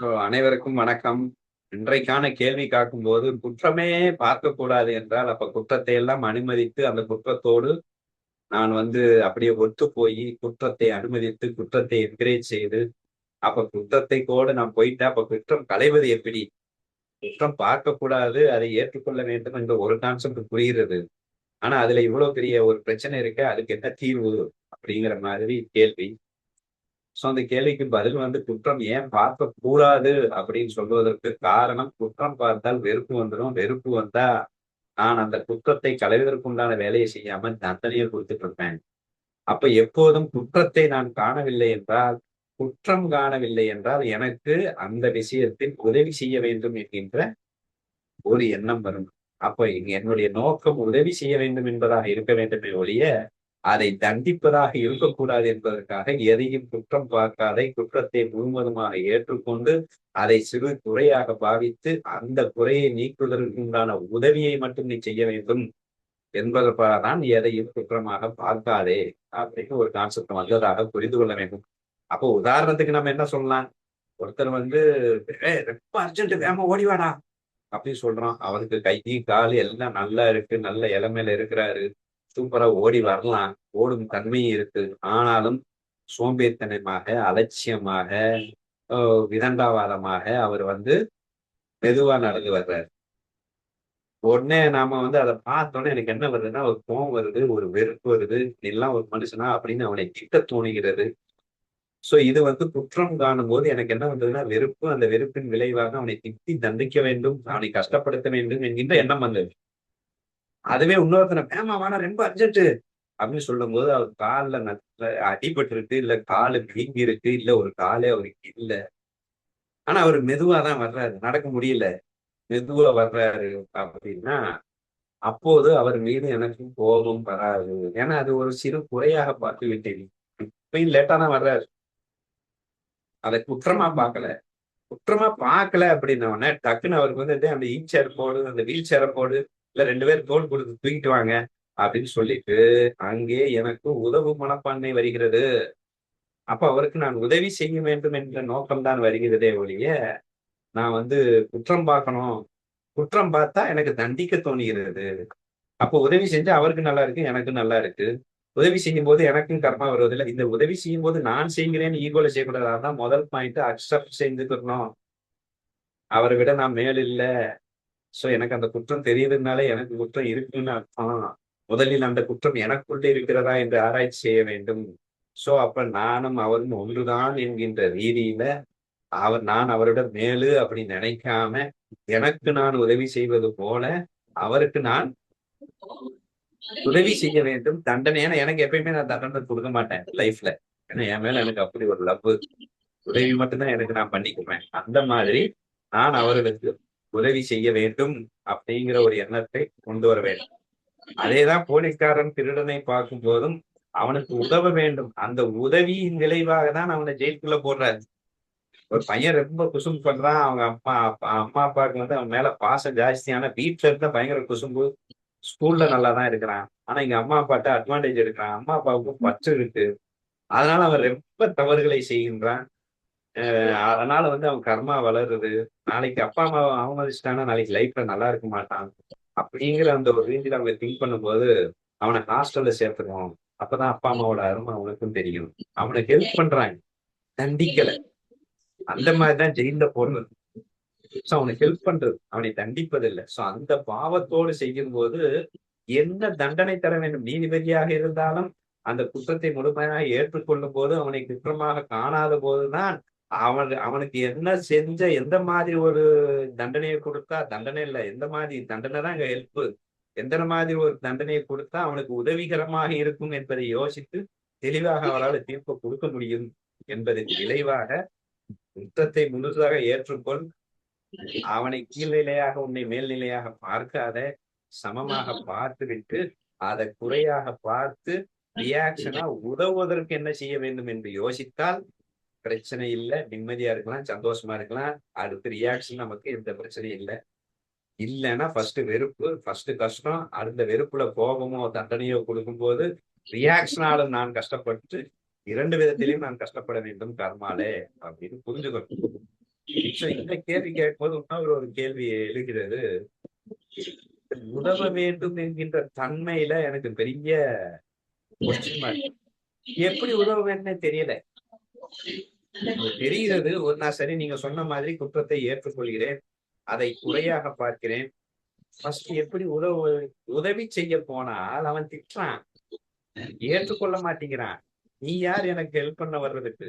அனைவருக்கும் வணக்கம். இன்றைக்கான கேள்வி காக்கும்போது, குற்றமே பார்க்கக்கூடாது என்றால், அப்ப குற்றத்தை எல்லாம் அனுமதித்து, அந்த குற்றத்தோடு நான் அப்படியே ஒத்து போயி, குற்றத்தை அனுமதித்து, குற்றத்தை என்கரேஜ் செய்து, அப்ப குற்றத்தை கூட நான் போயிட்டேன். அப்ப குற்றம் களைவது எப்படி? குற்றம் பார்க்கக்கூடாது, அதை ஏற்றுக்கொள்ள வேண்டும் என்ற ஒரு கான்செப்ட் புரிகிறது. ஆனா, அதுல இவ்வளவு பெரிய ஒரு பிரச்சனை இருக்கு. அதுக்கு என்ன தீர்வு? அப்படிங்கிற மாதிரி கேள்வி. அந்த கேள்விக்கு பதில் குற்றம் ஏன் பார்க்கக்கூடாது அப்படின்னு சொல்வதற்கு காரணம், குற்றம் பார்த்தால் வெறுப்பு வந்துரும். வெறுப்பு வந்தா, நான் அந்த குற்றத்தை களைவதற்குண்டான வேலையை செய்யாம தண்டனையை கொடுத்துட்டு இருப்பேன். அப்ப எப்போதும் குற்றத்தை நான் காணவில்லை என்றால், குற்றம் காணவில்லை என்றால், எனக்கு அந்த விஷயத்தில் உதவி செய்ய வேண்டும் என்கின்ற ஒரு எண்ணம் வரும். அப்ப என்னுடைய நோக்கம் உதவி செய்ய வேண்டும் என்பதாக இருக்க வேண்டுமே ஒழிய, அதை தண்டிப்பதாக இருக்கக்கூடாது என்பதற்காக எதையும் குற்றம் பார்க்காத குற்றத்தை முழுவதுமாக ஏற்றுக்கொண்டு அதை சிறு குறையாக பாவித்து அந்த குறையை நீக்குவதற்கு உண்டான உதவியை மட்டும் நீ செய்ய வேண்டும் என்பதற்காகத்தான் எதையும் குற்றமாக பார்க்காதே அப்படின்னு ஒரு கான்செப்ட் வந்ததாக புரிந்து கொள்ள வேண்டும். அப்போ உதாரணத்துக்கு நம்ம என்ன சொல்லலாம்? ஒருத்தர் ரொம்ப அர்ஜென்ட் வேகமா ஓடிவாடா அப்படின்னு சொல்றான். அவருக்கு கை கால் எல்லாம் நல்லா இருக்கு, நல்ல இளமையில இருக்கிறாரு, சூப்பரா ஓடி வரலாம், ஓடும் தன்மை இருக்கு. ஆனாலும் சோம்பேறித்தனமாக, அலட்சியமாக, விதண்டாவாதமாக அவர் மெதுவா நடந்து வர்றாரு. உடனே நாம அதை பார்த்தோன்னே எனக்கு என்ன வருதுன்னா, ஒரு கோவம் வருது, ஒரு வெறுப்பு வருது. "நீ எல்லாம் ஒரு மனுஷனா?" அப்படின்னு அவனை திட்ட தோணுகிறது. இது குற்றம் காணும்போது எனக்கு என்ன வந்ததுன்னா வெறுப்பு. அந்த வெறுப்பின் விளைவாக அவனை திட்டி தண்டிக்க வேண்டும், அவனை கஷ்டப்படுத்த வேண்டும் என்கின்ற எண்ணம் வந்தது. அதுவே இன்னொருத்தனை, "வேகமா வாடா ரொம்ப அர்ஜென்ட்" அப்படின்னு சொல்லும்போது, அவர் கால்ல அடிபட்டிருக்கு, இல்ல காலு வீங்கி இருக்கு, இல்ல ஒரு காலே அவருக்கு இல்ல. ஆனா அவரு மெதுவா தான் வர்றாரு. நடக்க முடியல. மெதுவா வர்றாரு அப்படின்னா, அப்போது அவர் மீது எனக்கு கோபம் வராது. ஏன்னா அது ஒரு சிறு குறையாக பார்த்து விட்டேன். இப்பயும் லேட்டா தான் வர்றாரு. அத குற்றமா பார்க்கல. குற்றமா பார்க்கல அப்படின்ன உடனே டக்குன்னு அவருக்கு "டேய் அந்த சேர் போடு, அந்த வீல் சேர போடு, இல்ல 2 பேர் தோள் கொடுத்து தூக்கிட்டு வாங்க" அப்படின்னு சொல்லிட்டு, அங்கே எனக்கு உதவும் மனப்பான்மை வருகிறது. அப்ப அவருக்கு நான் உதவி செய்ய வேண்டும் என்ற நோக்கம் தான் வருகிறதே ஒழிய, நான் குற்றம் பார்க்கணும். குற்றம் பார்த்தா எனக்கு தண்டிக்க தோணுகிறது. அப்போ உதவி செஞ்சா அவருக்கு நல்லா இருக்கு, எனக்கு நல்லா இருக்கு. உதவி செய்யும்போது எனக்கும் கர்மா வருவதில்ல. இந்த உதவி செய்யும்போது நான் செய்கிறேன்னு ஈகோல செய்யக்கூடாது. அதான் முதல் பாயிண்ட், அக்செப்ட் செஞ்சுக்கணும். அவரை விட நான் மேல் இல்ல. எனக்கு அந்த குற்றம் தெரியுதுனாலே எனக்கு குற்றம் இருக்குன்னு அர்த்தம். முதலில் அந்த குற்றம் எனக்குள்ளே இருக்கிறதா என்று ஆராய்ச்சி செய்ய வேண்டும். அப்ப நானும் அவரும் ஒன்றுதான் என்கின்ற ரீதியில நான் அவரிடம் மேலு அப்படி நினைக்காம, எனக்கு நான் உதவி செய்வது போல அவருக்கு நான் உதவி செய்ய வேண்டும். தண்டனை, ஏன்னா எனக்கு எப்பயுமே நான் தண்டனை கொடுக்க மாட்டேன் லைஃப்ல. ஏன்னா என் மேல எனக்கு அப்படி ஒரு லவ். உதவி மட்டும்தான் எனக்கு நான் பண்ணிக்குவேன். அந்த மாதிரி நான் அவர்களுக்கு உதவி செய்ய வேண்டும் அப்படிங்கிற ஒரு எண்ணத்தை கொண்டு வர வேண்டும். அதேதான் போலீஸ்காரன் திருடனை பார்க்கும் போதும் அவனுக்கு உதவ வேண்டும். அந்த உதவியின் விளைவாக தான் அவனை ஜெயிலுக்குள்ள போடுறாரு. ஒரு பையன் ரொம்ப குசும்பு பண்றான். அவங்க அம்மா அப்பாவுக்கு அவன் மேல பாசம் ஜாஸ்தி. ஆனா வீட்டுல இருந்தா பயங்கர குசும்பு. ஸ்கூல்ல நல்லா தான் இருக்கிறான். ஆனா எங்க அம்மா அப்பாட்ட அட்வான்டேஜ் எடுக்கிறான். அம்மா அப்பாவுக்கும் பற்று இருக்கு. அதனால அவன் ரொம்ப தவறுகளை செய்கின்றான். அதனால அவன் கர்மா வளருது. நாளைக்கு அப்பா அம்மாவை அவமதிச்சிட்டான்னா நாளைக்கு லைஃப்ல நல்லா இருக்க மாட்டான். அப்படிங்கிற அந்த ஒரு ரேஞ்சில் அவங்க திங்க் பண்ணும்போது அவனை ஹாஸ்டல்ல சேர்த்துருவோம். அப்பதான் அப்பா அம்மாவோட அருமை அவனுக்கும் தெரியும். அவனுக்கு ஹெல்ப் பண்றாங்க, தண்டிக்கல. அந்த மாதிரிதான் ஜெயில போடுறது. அவனுக்கு ஹெல்ப் பண்றது, அவனை தண்டிப்பதில்லை. அந்த பாவத்தோடு செய்யும் போது என்ன தண்டனை தர வேண்டும்? நீதிபதியாக இருந்தாலும் அந்த குற்றத்தை முழுமையாக ஏற்றுக்கொள்ளும் போது அவனை குற்றமாக காணாத போதுதான் அவனுக்கு என்ன செஞ்ச, எந்த மாதிரி ஒரு தண்டனையை கொடுத்தா, தண்டனை இல்லை, எந்த மாதிரி தண்டனை தான் இங்க ஹெல்ப், எந்த மாதிரி ஒரு தண்டனையை கொடுத்தா அவனுக்கு உதவிகரமாக இருக்கும் என்பதை யோசித்து தெளிவாக அவரால் தீர்ப்பு கொடுக்க முடியும் என்பதன் விளைவாக குற்றத்தை முழுதாக ஏற்றுக்கொள். அவனை கீழ்நிலையாக உன்னை மேல்நிலையாக பார்க்காத, சமமாக பார்த்துவிட்டு அதை குறையாக பார்த்து ரியாக்ஷனா உதவுவதற்கு என்ன செய்ய வேண்டும் என்று யோசித்தால் பிரச்சனை இல்லை. நிம்மதியா இருக்கலாம், சந்தோஷமா இருக்கலாம். அடுத்து ரியாக்ஷன் நமக்கு எந்த பிரச்சனையும் இல்லை. இல்லைன்னா ஃபர்ஸ்ட் வெறுப்பு, ஃபர்ஸ்ட் கஷ்டம், அடுத்த வெறுப்புல கோபமோ தண்டனையோ கொடுக்கும்போது ரியாக்ஷனாலும் நான் கஷ்டப்பட்டு 2 விதத்திலையும் நான் கஷ்டப்பட வேண்டும் கர்மாலே அப்படின்னு புரிஞ்சுக்கணும். சோ இந்த கேள்வி கேட்கும்போது இன்னொரு ஒரு கேள்வி எழுகிறது. உதவ வேண்டும் என்கின்ற தன்மையில எனக்கு பெரிய கொஸ்டின் மார்க். எப்படி உதவ வேண்டும்னே தெரியல. அது தெரிகிறது. நான் சரி நீங்க சொன்ன மாதிரி குற்றத்தை ஏற்றுக்கொள்கிறேன். அதை குறையாக பார்க்கிறேன். ஃபர்ஸ்ட் எப்படி உதவி செய்ய போனால் அவன் திட்டுறான். ஏற்றுக்கொள்ள மாட்டேங்கிறான். நீ யார் எனக்கு ஹெல்ப் பண்ண வர்றதுக்கு?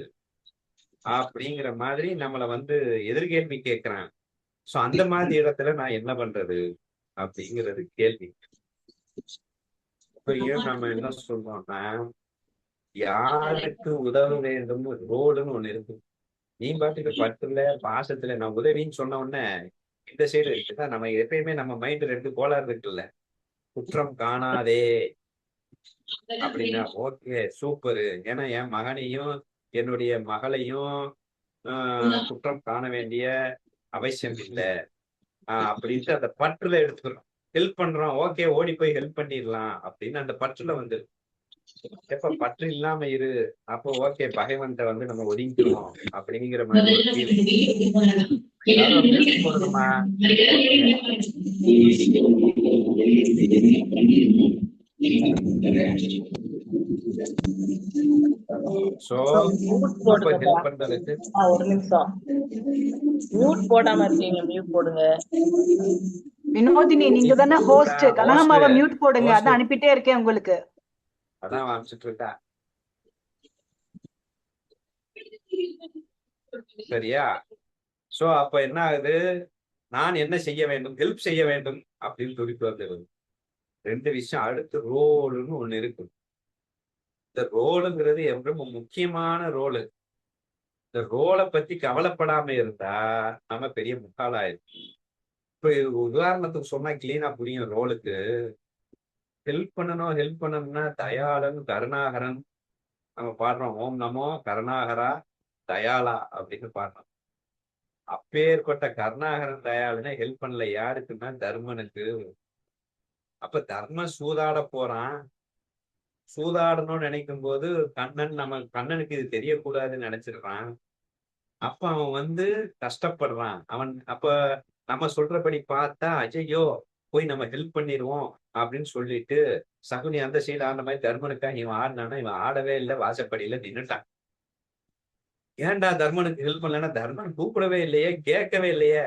அப்படிங்கிற மாதிரி நம்மள வந்து எதிர்கேள்வி கேட்கிறான். சோ அந்த மாதிரி இடத்துல நான் என்ன பண்றது? அப்படிங்கிறது கேள்வி. இப்ப ஏன் நம்ம என்ன சொல்றோம்னா, யாருக்கு உதவ வேண்டும் ரோடுன்னு ஒண்ணு இருக்கு. நீ பாட்டுக்கு பற்றுல பாசத்துல நான் உதவின்னு சொன்ன உடனே இந்த சைடு இருக்குதா, நம்ம எப்பயுமே நம்ம மைண்ட் 2 கோளாறு இருக்குல்ல. குற்றம் காணாதே அப்படின்னா ஓகே சூப்பரு. ஏன்னா என் மகனையும் என்னுடைய மகளையும் குற்றம் காண வேண்டிய அவசியம் இல்லை அப்படின்ட்டு அந்த பற்றுல எடுத்துக்கிறோம். ஹெல்ப் பண்றோம், ஓகே ஓடி போய் ஹெல்ப் பண்ணிடலாம் அப்படின்னு அந்த பற்றுல வந்து எப்ப பற்று இல்லாம இரு, அப்போ ஓகே பகைவன்ட்ட வந்து நம்ம ஒதுங்கிக்கிறோம் அப்படிங்கிற மாதிரி ஒரு ஃபீல். யாரும் மியூட் போடணுமா? சோ மியூட் அப்ப போடுங்கப்பா. ஹெல்ப் பண்றதுக்கு ஒரு நிமிஷம் மியூட் போடாம இருக்கீங்க, மியூட் போடுங்க. வினோதினி நீங்க தானே ஹோஸ்ட், கனகம்மாவை மியூட் போடுங்க. அதான் அனுப்பிட்டே இருக்கேன் உங்களுக்கு. அதான் அனுப்பிச்சிட்டு இருக்கா. சரியா? சோ அப்ப என்ன ஆகுது, நான் என்ன செய்ய வேண்டும், ஹெல்ப் செய்ய வேண்டும் அப்படின்னு துடிப்பு வந்துடுது. 2 விஷயம். அடுத்து ரோலுன்னு ஒண்ணு இருக்கு. இந்த ரோலுங்கிறது ரொம்ப முக்கியமான ரோலு. இந்த ரோலை பத்தி கவலைப்படாம இருந்தா நம்ம பெரிய முட்டாளாயிருக்கும். இப்ப உதாரணத்துக்கு சொன்னா கிளீனா புரியும். ரோலுக்கு ஹெல்ப் பண்ணணும்னா தயாளன் கருணாகரன் நம்ம பாடுறோம். ஓம் நமோ கருணாகரா தயாளா அப்படின்னு பாடுறோம். அப்பேற்பட்ட கருணாகரன் தயாளுன்னு ஹெல்ப் பண்ணல. யாருக்குன்னா தர்மனுக்கு. அப்ப தர்மன் சூதாட போறான். சூதாடணும்னு நினைக்கும் போது கண்ணனுக்கு இது தெரியக்கூடாதுன்னு நினைச்சிருக்கான். அப்ப அவன் வந்து கஷ்டப்படுறான். அப்ப நம்ம சொல்றபடி பார்த்தா அஜய்யோ போய் நம்ம ஹெல்ப் பண்ணிடுவோம் அப்படின்னு சொல்லிட்டு சகுனி அந்த சைடு ஆடின மாதிரி தர்மனுக்காக இவன் ஆடினானா, இவன் ஆடவே இல்லை, வாசப்படியில நின்னுட்டான். ஏன்டா தர்மனுக்கு ஹெல்ப் பண்ணலன்னா, தர்மன் கூப்பிடவே இல்லையே, கேட்கவே இல்லையே.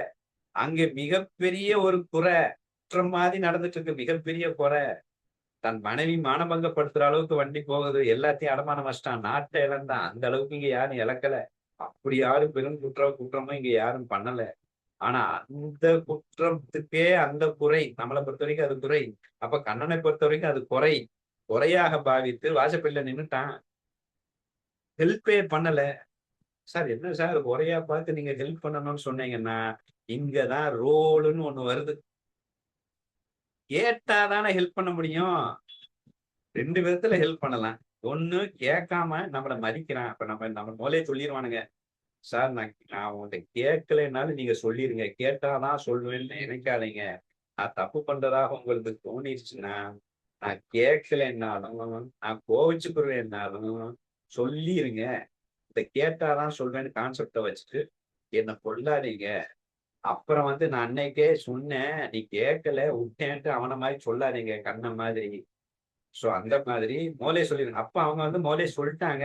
அங்க மிகப்பெரிய ஒரு குற்றம் மாதிரி நடந்துட்டு இருக்கு. மிகப்பெரிய குறை. தன் மனைவி மானபங்கப்படுத்துற அளவுக்கு வண்டி போகுது. எல்லாத்தையும் அடமானம் வச்சிட்டான். நாட்டை இழந்தான். அந்த அளவுக்கு இங்க யாரும் இழக்கல. அப்படி யாரும் பெரும் குற்றமும் இங்க யாரும் பண்ணல. ஆனா அந்த குற்றத்துக்கே அந்த குறை நம்மளை பொறுத்த வரைக்கும் அது குறை. அப்ப கண்ணனை பொறுத்த வரைக்கும் அது குறையாக பாவித்து வாசப்படியில நின்னுட்டான். ஹெல்ப்பே பண்ணல. சார் என்ன சார் குறையா பார்த்து நீங்க ஹெல்ப் பண்ணணும்னு சொன்னீங்கன்னா, இங்கதான் ரோலுன்னு ஒண்ணு வருது. கேட்டாதானே ஹெல்ப் பண்ண முடியும். 2 விதத்துல ஹெல்ப் பண்ணலாம். ஒண்ணு கேட்காம நம்மளை மதிக்கிறான். அப்ப நம்ம மூலையே சொல்லிடுவானுங்க. சார் நான் உங்கள்கிட்ட கேட்கலைன்னாலும் நீங்க சொல்லிருங்க. கேட்டாதான் சொல்லுவேன்னு நினைக்காதீங்க. நான் தப்பு பண்றதாக உங்களுக்கு தோணிடுச்சுன்னா, நான் கேட்கலைன்னாலும் நான் கோவிச்சுக்குருவேன்னாலும் சொல்லிருங்க. இத கேட்டாதான் சொல்வேன்னு கான்செப்ட வச்சுட்டு என்ன கொல்லாதீங்க. அப்புறம் வந்து நான் அன்னைக்கே சொன்னேன், நீ கேட்கல விட்டேன்ட்டு அவனை மாதிரி சொல்லாதீங்க, கண்ண மாதிரி. சோ அந்த மாதிரி மோலே சொல்லிருங்க. அப்ப அவங்க வந்து மோலே சொல்லிட்டாங்க.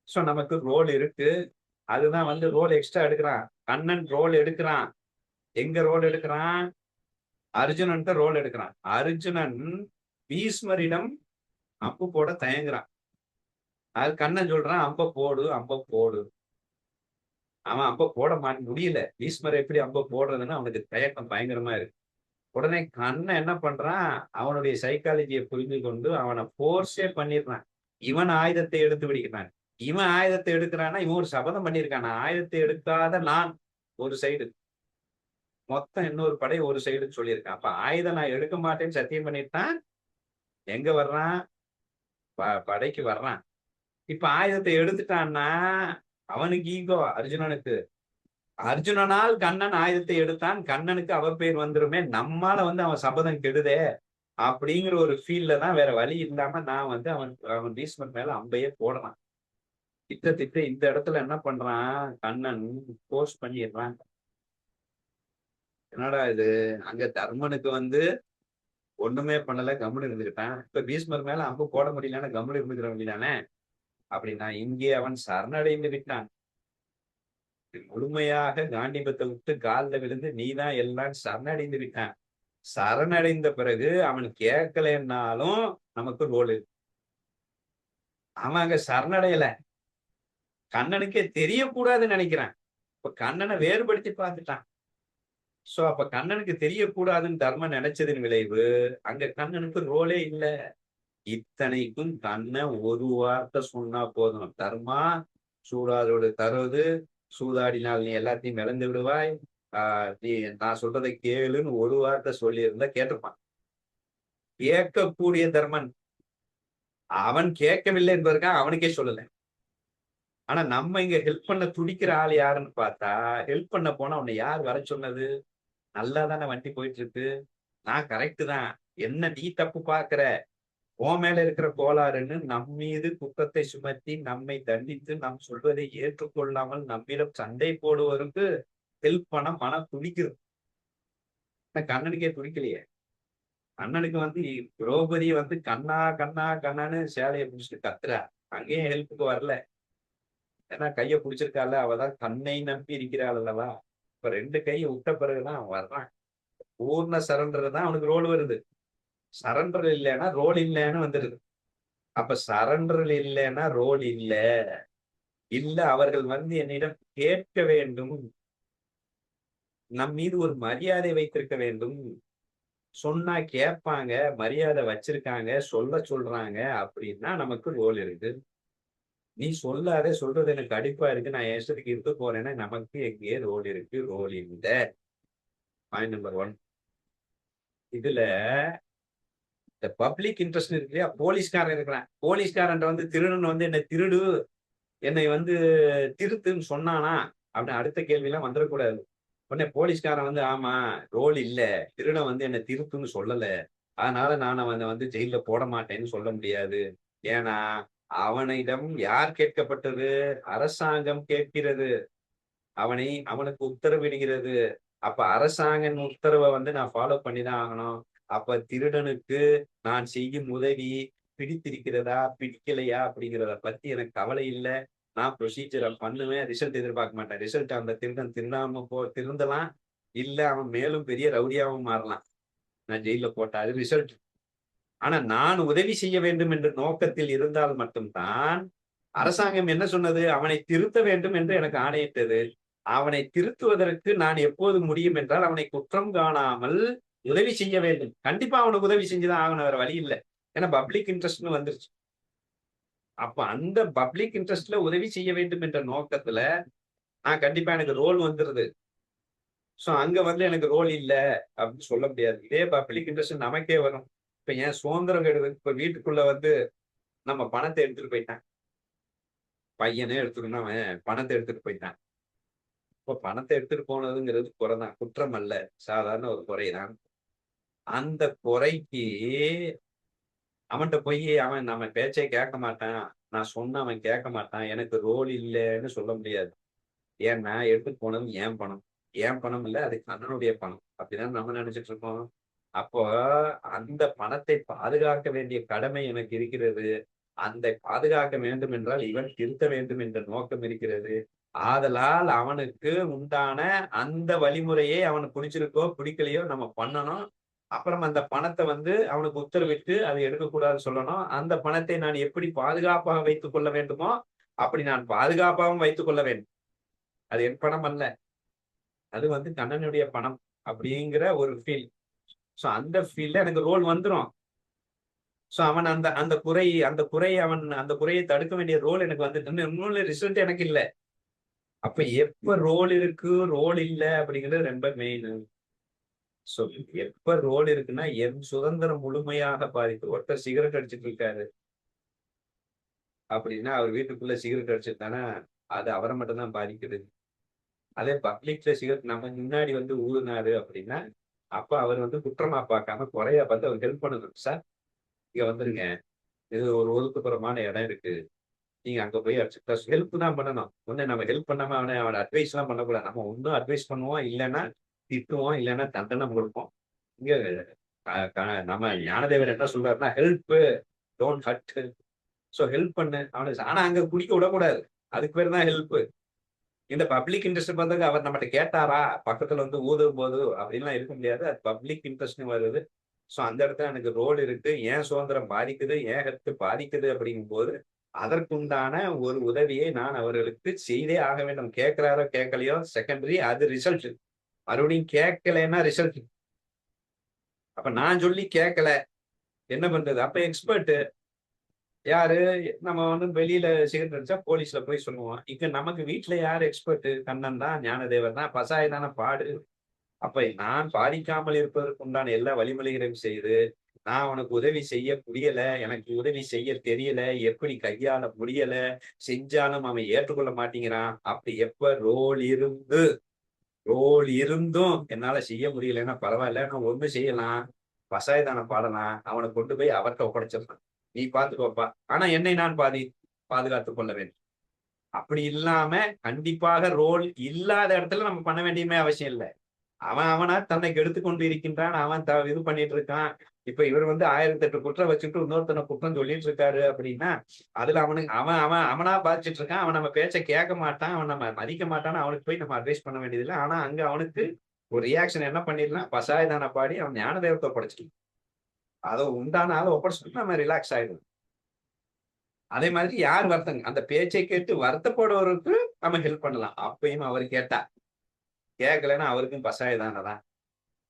சோ நமக்கு ரோல் இருக்கு. அதுதான் வந்து ரோல் எக்ஸ்ட்ரா எடுக்கிறான். கண்ணன் ரோல் எடுக்கிறான். எங்க ரோல் எடுக்கிறான்? அர்ஜுனன்ட்ட ரோல் எடுக்கிறான். அர்ஜுனன் பீஷ்மரிடம் அம்பு போட தயங்குறான். அது கண்ணன் சொல்றான், அம்ப போடு, அம்ப போடு. அவன் அம்ப போட முடியல. பீஷ்மர் எப்படி அம்ப போடுறதுன்னு அவனுக்கு தயக்கம் பயங்கரமா இருக்கு. உடனே கண்ணன் என்ன பண்றான், அவனுடைய சைக்காலஜியை புரிந்து கொண்டு அவனை போர்ஸே பண்ணிடுறான். இவன் ஆயுதத்தை எடுத்து பிடிக்கிறான். இவன் ஆயுதத்தை எடுக்கிறான்னா, இவன் ஒரு சபதம் பண்ணியிருக்கான். ஆயுதத்தை எடுக்காத நான் ஒரு சைடு, மொத்தம் இன்னொரு படை ஒரு சைடுன்னு சொல்லியிருக்கான். அப்ப ஆயுதம் நான் எடுக்க மாட்டேன்னு சத்தியம் பண்ணிட்டான். எங்க வர்றான்? படைக்கு வர்றான். இப்ப ஆயுதத்தை எடுத்துட்டான்னா அவனுக்கு ஈகோ. அர்ஜுனனுக்கு அர்ஜுனனால் கண்ணன் ஆயுதத்தை எடுத்தான், கண்ணனுக்கு அவர் பேர் வந்துருமே, நம்மால வந்து அவன் சபதம் கெடுதே அப்படிங்கிற ஒரு ஃபீல்ல தான், வேற வழி இல்லாம நான் வந்து அவன் பீஷ்மர் மேல அம்பையே போடுறான். திட்ட இந்த இடத்துல என்ன பண்றான் கண்ணன், போஸ்ட் பண்ணிடுறான். என்னடா இது, அங்க தர்மனுக்கு வந்து ஒண்ணுமே பண்ணல, கம்முன்னு இருந்துக்கிட்டான். இப்ப பீஷ்மர் மேல அம்பு போட முடியலன்னா கம்முன்னு இருந்துக்கிற வேண்டியதானே. அப்படின்னா இங்கே அவன் சரணடைந்து விட்டான். முழுமையாக காண்டிபத்தை விட்டு காலில் விழுந்து நீதான் எல்லாம் சரணடைந்து விட்டான். சரணடைந்த பிறகு அவன் கேட்கலன்னாலும் நமக்கு ரோல் இருக்கு. அவன் அங்க சரணடையல, கண்ணனுக்கே தெரியக்கூடாதுன்னு நினைக்கிறான். இப்ப கண்ணனை வேறுபடுத்தி பார்த்துட்டான். சோ அப்ப கண்ணனுக்கு தெரியக்கூடாதுன்னு தர்மம் நினைச்சதின் விளைவு அங்க கண்ணனுக்கு ரோலே இல்ல. இத்தனைக்கும் கண்ணை ஒரு வார்த்தை சொன்னா போதும், தர்மா சூடாதோடு தருவது, சூதாடினால் நீ எல்லாத்தையும் இழந்து விடுவாய், நீ நான் சொல்றதை கேளுன்னு ஒரு வார்த்தை சொல்லி இருந்தா கேட்டிருப்பான். கேட்கக்கூடிய தர்மன் அவன் கேட்கவில்லை என்பதற்காக அவனுக்கே சொல்லல. ஆனா நம்ம இங்க ஹெல்ப் பண்ண துடிக்கிற ஆள் யாருன்னு பார்த்தா, ஹெல்ப் பண்ண போனா உன்னை யார் வர சொன்னது? நல்லா தானே வண்டி போயிட்டு இருக்கு, நான் கரெக்ட் தான், என்ன நீ தப்பு பாக்குற, உன் மேல இருக்கிற கோளாறுன்னு நம் மீது குற்றத்தை சுமத்தி நம்மை தண்டித்து நம் சொல்வதை ஏற்றுக்கொள்ளாமல் நம்மிடம் சண்டை போடுவதற்கு ஹெல்ப் பண்ண மனம் துடிக்குது. கண்ணனுக்கே துடிக்கலையே. கண்ணனுக்கு வந்து திரௌபதி வந்து கண்ணா கண்ணா கண்ணான்னு சேலையை பிடிச்சிட்டு கத்துறா, அங்கேயும் ஹெல்ப்புக்கு வரல. ஏன்னா கையை பிடிச்சிருக்கால, அவதான் தன்னை நம்பி இருக்கிறாள் அல்லவா. இப்ப ரெண்டு கையை விட்ட பிறகுதான் அவன் வர்றான். பூர்ண சரண்டர் தான் அவனுக்கு ரோல் வருது. சரண்டர் இல்லைன்னா ரோல் இல்லைன்னு வந்துருது. அப்ப சரண்டர் இல்லைன்னா ரோல் இல்ல. இல்ல அவர்கள் வந்து என்னிடம் கேட்க வேண்டும், நம் மீது ஒரு மரியாதை வைத்திருக்க வேண்டும், சொன்னா கேட்பாங்க, மரியாதை வச்சிருக்காங்க, சொல்றாங்க அப்படின்னா நமக்கு ரோல் இருக்கு. நீ சொல்லாத, சொல்றது எனக்கு கடுப்பா இருக்கு, நான் என் இஷ்டத்துக்கு இருக்க போறேன்னா நமக்கு எங்கேயே ரோல் இருக்கு, ரோல் இல்ல. Point number 1. இதுல இந்த பப்ளிக் இன்ட்ரெஸ்ட் இருக்கு இல்லையா, போலீஸ்காரன் இருக்கிறான். போலீஸ்காரன் வந்து திருடன் வந்து என்ன திருடு, என்னை வந்து திருத்துன்னு சொன்னானா அப்படின்னு அடுத்த கேள்வி எல்லாம் வந்துடக்கூடாது. உடனே போலீஸ்காரன் வந்து ஆமா ரோல் இல்ல, திருடன் வந்து என்ன திருத்துன்னு சொல்லல, அதனால நான் அவனை வந்து ஜெயில போட மாட்டேன்னு சொல்ல முடியாது. ஏன்னா அவனிடம் யார் கேட்கப்பட்டது? அரசாங்கம் கேட்கிறது, அவனுக்கு உத்தரவிடுகிறது. அப்ப அரசாங்க உத்தரவை வந்து நான் ஃபாலோ பண்ணிதான் ஆகணும். அப்ப திருடனுக்கு நான் செய்யும் உதவி பிடித்திருக்கிறதா பிடிக்கலையா அப்படிங்கிறத பத்தி எனக்கு கவலை இல்லை. நான் ப்ரொசீஜரை பண்ணுவேன், ரிசல்ட் எதிர்பார்க்க மாட்டேன். ரிசல்ட் அந்த திருடன் திருடாம திருந்தலாம், இல்ல அவன் மேலும் பெரிய ரவுடியாவும் மாறலாம், நான் ஜெயில போட்டா அது ரிசல்ட். ஆனா நான் உதவி செய்ய வேண்டும் என்ற நோக்கத்தில் இருந்தால் மட்டும்தான். அரசாங்கம் என்ன சொன்னது? அவனை திருத்த வேண்டும் என்று எனக்கு ஆணையிட்டது. அவனை திருத்துவதற்கு நான் எப்போது முடியும் என்றால் அவனை குற்றம் காணாமல் உதவி செய்ய வேண்டும். கண்டிப்பா அவனுக்கு உதவி செஞ்சுதான் ஆகணும், வேற வழி இல்லை. ஏன்னா பப்ளிக் இன்ட்ரெஸ்ட்னு வந்துருச்சு. அப்ப அந்த பப்ளிக் இன்ட்ரெஸ்ட்ல உதவி செய்ய வேண்டும் என்ற நோக்கத்துல நான் கண்டிப்பா எனக்கு ரோல் வந்துருது. சோ அங்க வந்து எனக்கு ரோல் இல்ல அப்படின்னு சொல்ல முடியாது. இதே பப்ளிக் இன்ட்ரெஸ்ட் நமக்கே வரும். இப்ப ஏன் சுதந்திரம் கெடுது? இப்ப வீட்டுக்குள்ள வந்து நம்ம பணத்தை எடுத்துட்டு போயிட்டான், பையனே எடுத்துக்கணும், அவன் பணத்தை எடுத்துட்டு போயிட்டான். இப்ப பணத்தை எடுத்துட்டு போனதுங்கிறது குறைதான், குற்றம் அல்ல, சாதாரண ஒரு குறைதான். அந்த குறைக்கு அவன்கிட்ட போய் அவன் நம்ம பேச்சை கேட்க மாட்டான், நான் சொன்ன அவன் கேட்க மாட்டான், எனக்கு ரோல் இல்லைன்னு சொல்ல முடியாது. ஏன்னா எடுத்துட்டு போனது ஏன் பணம், ஏன் பணம் இல்ல, அது கண்ணனுடைய பணம். அப்படிதான் நம்ம நினைச்சிட்டு இருக்கோம். அப்போ அந்த பணத்தை பாதுகாக்க வேண்டிய கடமை எனக்கு இருக்கிறது. அந்த பாதுகாக்க வேண்டும் என்றால் இவன் திருத்த வேண்டும் என்ற நோக்கம் இருக்கிறது. ஆதலால் அவனுக்கு உண்டான அந்த வழிமுறையை அவனுக்கு பிடிச்சிருக்கோ பிடிக்கலையோ நம்ம பண்ணணும். அப்புறம் அந்த பணத்தை வந்து அவனுக்கு உத்தரவிட்டு அதை எடுக்கக்கூடாதுன்னு சொல்லணும். அந்த பணத்தை நான் எப்படி பாதுகாப்பாக வைத்துக் கொள்ள வேண்டுமோ அப்படி நான் பாதுகாப்பாகவும் வைத்துக் கொள்ள வேண்டும். அது என் பணம் அல்ல, அது வந்து கண்ணனுடைய பணம் அப்படிங்கிற ஒரு ஃபீல். சோ அந்த ஃபீல்ல எனக்கு ரோல் வந்துடும். சோ அவன் அந்த அந்த குறையை தடுக்க வேண்டிய ரோல் எனக்கு வந்துட்டு, இன்னொரு ரிசல்ட் எனக்கு இல்லை. அப்ப எப்ப ரோல் இருக்கு ரோல் இல்ல அப்படிங்கிறது ரொம்ப மெயின். சோ எப்ப ரோல் இருக்குன்னா என் சுதந்திரம் முழுமையாக பாதிப்பு. ஒருத்தர் சிகரெட் அடிச்சிட்டு இருக்காரு அப்படின்னா அவர் வீட்டுக்குள்ள சிகரெட் அடிச்சிருந்தானா அது அவரை மட்டும் தான் பாதிக்குது. அதே பப்ளிக்ல சிகரெட் நம்ம முன்னாடி வந்து ஊதுனாரு அப்படின்னா அப்ப அவர் வந்து குற்றமா பார்க்காம குறையா பார்த்து அவர் ஹெல்ப் பண்ணணும். சார் இங்க வந்துருங்க, இது ஒரு ஒதுக்குப்புறமான இடம் இருக்கு, நீங்க அங்க போய் ஹெல்ப் தான் பண்ணணும். ஒண்ணு நம்ம ஹெல்ப் பண்ணாம அவனை அட்வைஸ் எல்லாம் பண்ணக்கூடாது. நம்ம ஒன்னும் அட்வைஸ் பண்ணுவோம், இல்லைன்னா திட்டுவோம், இல்லைன்னா தண்டனை கொடுப்போம். இங்க நம்ம ஞானதேவர் என்ன சொல்றாருன்னா, help don't hurt. So help பண்ணு அவனுக்கு. ஆனா அங்க குடிக்க விடக்கூடாது. அதுக்கு பேர் தான் ஹெல்ப். இந்த பப்ளிக் இன்ட்ரெஸ்ட் பார்த்தது அவர் நம்மகிட்ட கேட்டாரா, பக்கத்துல வந்து ஊதும் போது அப்படின்லாம் இருக்க முடியாது. அது பப்ளிக் இன்ட்ரெஸ்ட் வருது. சோ அந்த இடத்துல எனக்கு ரோல் இருக்கு. ஏன் சுதந்திரம் பாதிக்குது, ஏன் ஹெல்த் பாதிக்குது அப்படிங்கும் போது அதற்குண்டான ஒரு உதவியை நான் அவர்களுக்கு செய்தே ஆக வேண்டும். கேட்கிறாரோ கேட்கலையோ செகண்டரி, அது ரிசல்ட். மறுபடியும் கேட்கலைன்னா ரிசல்ட். அப்ப நான் சொல்லி கேட்கல, என்ன பண்றது? அப்ப எக்ஸ்பர்ட் யாரு? நம்ம வந்து வெளியில சிகரெட் அடிச்சா போலீஸ்ல போய் சொல்லுவோம். இங்க நமக்கு வீட்டுல யாரு எக்ஸ்பர்ட்? கண்ணன் தான், ஞானதேவர் தான், பசாய் தானே பாடு. அப்ப நான் பாதிக்காமல் இருப்பதற்கு உண்டான எல்லா வழிமுறைகளையும் செய்து, நான் உனக்கு உதவி செய்ய முடியல, எனக்கு உதவி செய்ய தெரியல, எப்படி கையாள முடியல, செஞ்சாலும் அவன் ஏற்றுக்கொள்ள மாட்டேங்கிறான். அப்படி எப்ப ரோல் இருந்தும் என்னால செய்ய முடியலன்னா பரவாயில்ல, நான் ஒண்ணு செய்யலாம், பசாயதான பாடலாம், அவனை கொண்டு போய் அவர்கிட்ட ஒப்படைச்சிடலாம், நீ பாத்துக்கோப்பா, ஆனா என்னை நான் பாதுகாத்துக் கொள்ள வேண்டும். அப்படி இல்லாம கண்டிப்பாக ரோல் இல்லாத இடத்துல நம்ம பண்ண வேண்டியமே அவசியம் இல்லை. அவனா தன்னை கெடுத்து கொண்டு இருக்கின்றான். அவன் இது பண்ணிட்டு இருக்கான். இப்ப இவர் வந்து 1008 குற்றம் வச்சுட்டு இன்னொருத்தனை குற்றம் சொல்லிட்டு இருக்காரு அப்படின்னா, அதுல அவனுக்கு அவனா பாதிச்சுட்டு இருக்கான். அவன் நம்ம பேச்ச கேட்க மாட்டான், அவன் நம்ம மதிக்க மாட்டான்னு அவனுக்கு போய் நம்ம அட்வைஸ் பண்ண வேண்டியதில்லை. ஆனா அங்க அவனுக்கு ஒரு ரியாக்ஷன் என்ன பண்ணிடலாம், பசாயதான பாடி அவன் ஞான தெய்வத்தை ஒப்படைச்சிட்டு அதை உண்டான ஆளை ஒப்படைச்சிட்டு நம்ம ரிலாக்ஸ் ஆயிடும். அதே மாதிரி யார் வருத்தங்க அந்த பேச்சை கேட்டு வருத்தப்படுவதற்கு நம்ம ஹெல்ப் பண்ணலாம். அப்பயும் அவர் கேட்கலன்னா அவருக்கும் பசாயதானதான்.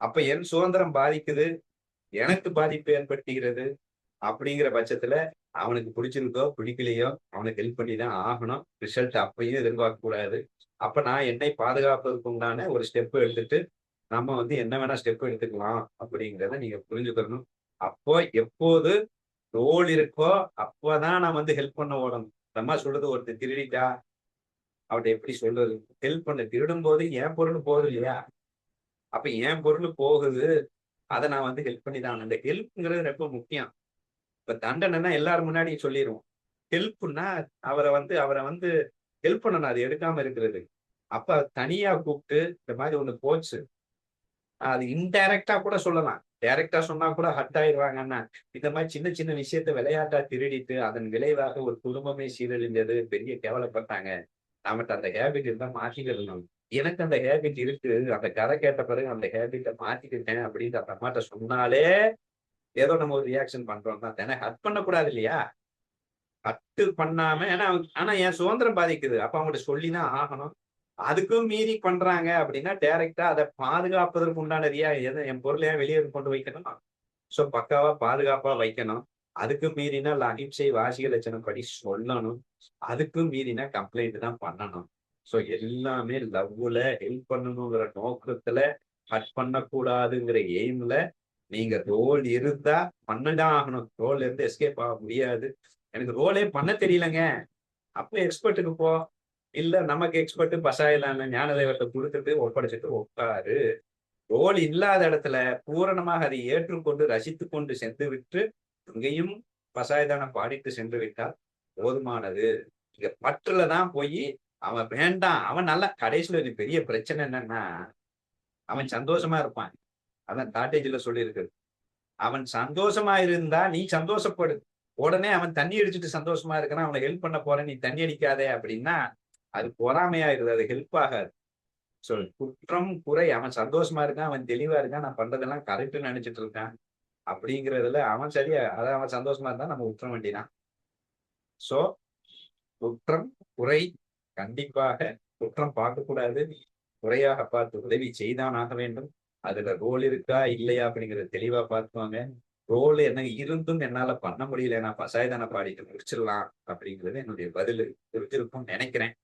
அப்ப என் சுதந்திரம் பாதிக்குது, எனக்கு பாதிப்பு ஏற்படுத்துகிறது அப்படிங்கிற பட்சத்துல அவனுக்கு பிடிச்சிருக்கோ பிடிக்கலையோ அவனுக்கு ஹெல்ப் பண்ணி தான் ஆகணும். ரிசல்ட் அப்பயும் எதிர்பார்க்க கூடாது. அப்ப நான் என்னை பாதுகாப்பதற்கு உண்டான ஒரு ஸ்டெப் எடுத்துட்டு நம்ம வந்து என்ன வேணா ஸ்டெப் எடுத்துக்கலாம் அப்படிங்கிறத நீங்க புரிஞ்சுக்கணும். அப்போ எப்போது ரோல் இருக்கோ அப்பதான் நான் வந்து ஹெல்ப் பண்ண ஓடணும். அம்மா சொல்றது, ஒருத்தர் திருடிட்டா அவட்ட எப்படி சொல்றது? ஹெல்ப் பண்ண. திருடும் போது என் பொருள் போகுது இல்லையா? அப்ப என் பொருள் போகுது, அதை நான் வந்து ஹெல்ப் பண்ணி தான். அந்த ஹெல்ப்ங்கிறது ரொம்ப முக்கியம். இப்ப தண்டனைன்னா எல்லாரும் முன்னாடி சொல்லிடுவோம். ஹெல்ப்னா அவரை வந்து ஹெல்ப் பண்ணணும், அது எடுக்காம இருக்கிறது. அப்ப தனியா கூப்பிட்டு இந்த மாதிரி ஒண்ணு போச்சு, அது இன்டைரக்டா கூட சொல்லலாம். டைரக்டா சொன்னா கூட ஹர்ட் ஆயிடுவாங்கன்னா, இந்த மாதிரி சின்ன சின்ன விஷயத்த விளையாட்டா திருடிட்டு அதன் விளைவாக ஒரு குடும்பமே சீரழிஞ்சது, பெரிய கேவலப்பட்டாங்க. நம்மகிட்ட அந்த ஹேபிட் இருந்தா மாத்திக்கிடணும். எனக்கு அந்த ஹேபிட் இருக்கு, அந்த கதை கேட்ட பிறகு அந்த ஹேபிட்டை மாத்திக்கிட்டேன் அப்படின்னு அந்த அம்மாட்ட சொன்னாலே ஏதோ நம்ம ஒரு ரியாக்ஷன் பண்றோம் தான். தானே ஹர்ட் பண்ணக்கூடாது இல்லையா? ஹர்ட் பண்ணாம, ஆனா என் சுதந்திரம் பாதிக்குது, அப்ப அவங்ககிட்ட சொல்லிதான் ஆகணும். அதுக்கும் மீறி பண்றாங்க அப்படின்னா டைரக்டா அதை பாதுகாப்பதற்கு உண்டான என் பொருளையா வெளியே கொண்டு வைக்கணும். சோ பக்காவா பாதுகாப்பா வைக்கணும். அதுக்கு மீறினா அகிம்சை வாசிக லட்சணம் படி சொல்லணும். அதுக்கும் மீறினா கம்ப்ளைண்ட் தான் பண்ணணும். சோ எல்லாமே லவ்ல ஹெல்ப் பண்ணணுங்கிற நோக்கத்துல, ஹர்ட் பண்ணக்கூடாதுங்கிற எய்ம்ல நீங்க ரோல் இருந்தா பண்ணதான் ஆகணும். ரோல் இருந்து எஸ்கேப் ஆக முடியாது. எனக்கு ரோலே பண்ண தெரியலங்க, அப்ப எக்ஸ்பர்ட்டுக்கு போ. இல்ல நமக்கு எக்ஸ்பர்ட் பசாயிலான ஞானதேவத்தை கொடுத்துட்டு ஒப்படைச்சிட்டு உட்காரு. ரோல் இல்லாத இடத்துல பூரணமாக அதை ஏற்றுக்கொண்டு ரசித்துக் கொண்டு சென்று விட்டு இங்கேயும் பசாயதானம் பாடிட்டு சென்று விட்டால் போதுமானது. இங்க பற்றுலதான் போய் அவன் வேண்டாம், அவன் நல்லா கடைசியில ஒரு பெரிய பிரச்சனை என்னன்னா, அவன் சந்தோஷமா இருப்பான். அதான் காட்டேஜ்ல சொல்லி இருக்கு, அவன் சந்தோஷமா இருந்தா நீ சந்தோஷப்படு. உடனே அவன் தண்ணி அடிச்சுட்டு சந்தோஷமா இருக்கிறான், அவனை ஹெல்ப் பண்ண போறேன், நீ தண்ணி அடிக்காதே அப்படின்னா அது பொறாமையாயிருது, அது ஹெல்ப் ஆகாது. குற்றம் குறை, அவன் சந்தோஷமா இருக்கான், அவன் தெளிவா இருக்கான், நான் பண்றதெல்லாம் கரெக்ட்னு நினைச்சிட்டு இருக்கான் அப்படிங்கிறதுல அவன் சரியா, அதான் அவன் சந்தோஷமா இருந்தா நம்ம விட்டுற வேண்டியதான். சோ குற்றம் குறை, கண்டிப்பாக குற்றம் பார்க்கக்கூடாது, குறையாக பார்த்து உதவி செய்தான் ஆக வேண்டும். அதுல ரோல் இருக்கா இல்லையா அப்படிங்கறத தெளிவா பார்த்துவாங்க. ரோல் என்ன இருந்தும் என்னால பண்ண முடியல, நான் பசாயதான பாடிட்டு முடிச்சிடலாம் அப்படிங்கிறது என்னுடைய பதில் இருக்கும்னு நினைக்கிறேன்.